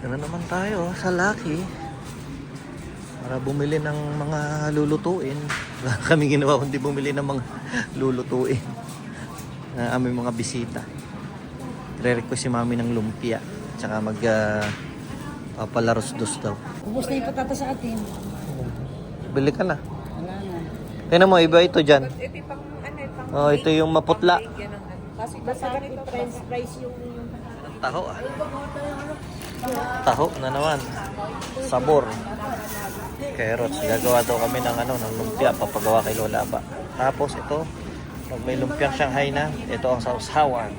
Ano naman tayo sa Lucky para bumili ng mga lulutuin. Wala kami ginawa kundi bumili ng mga lulutuin na aming mga bisita. Re-request si mami ng lumpia tsaka papalaros dos daw. Ubus na yung patata sa atin. Bili ka na. Wala na. Tingnan mo, iba ito dyan. Ito pang Oh, ito yung maputla. Kasi basta ganito French fries yung... Taho ah. Taho na naman. Sabor. Carrots. Gagawa daw kami ng ng lumpia. Papagawa kay Lola Aba. Tapos ito, pag may lumpiang Shanghai na, ito ang sausawan.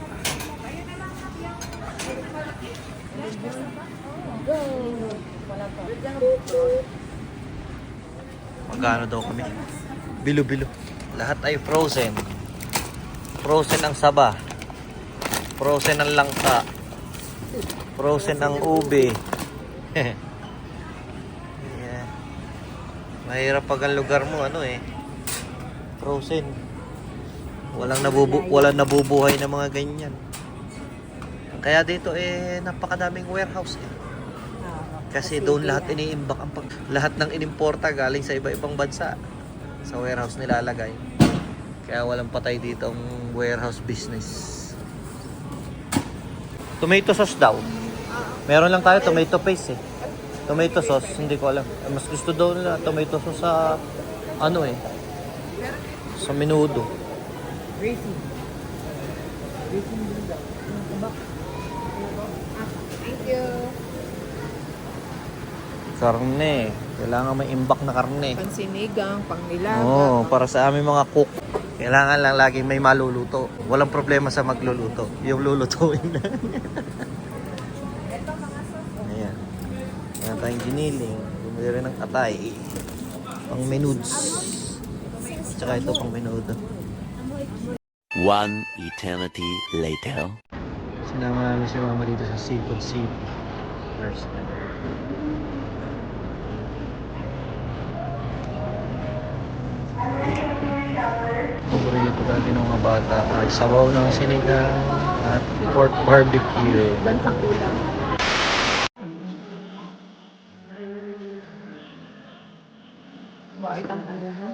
Magkano daw kami? Bilo-bilo. Lahat ay frozen. Frozen ang saba. Frozen ang langka. Frozen ang ube. Yeah. Mahirap pag ang lugar mo frozen. Walang nabubuhay na mga ganyan. Kaya dito napakadaming warehouse Kasi doon lahat iniimbak lahat ng inimporta galing sa iba-ibang bansa sa warehouse nilalagay. Kaya walang patay dito ang warehouse business. Tomato sauce daw. Meron lang tayo tomato paste Tomato sauce, hindi ko alam. Mas gusto daw nila tomato sauce sa sa menudo. Racing. Racing din daw. Thank you. Karne. Kailangan may imbak na karne. Pansinigang, pangnilaga. Oo, para sa aming mga cook. Kailangan lang laging may maluluto. Walang problema sa magluluto. Yung lulutuin na. Ayan. Ayan tayong giniling. Bumili rin ng atay. Pang menuds. Tsaka ito pang menudo. One eternity later. Sinama namin si mama dito sa Seafood City. First time. Paborito dati ng mga bata ay sabaw ng sinigang at pork barbecue. Bansang ulam. Bakit ang ano ha?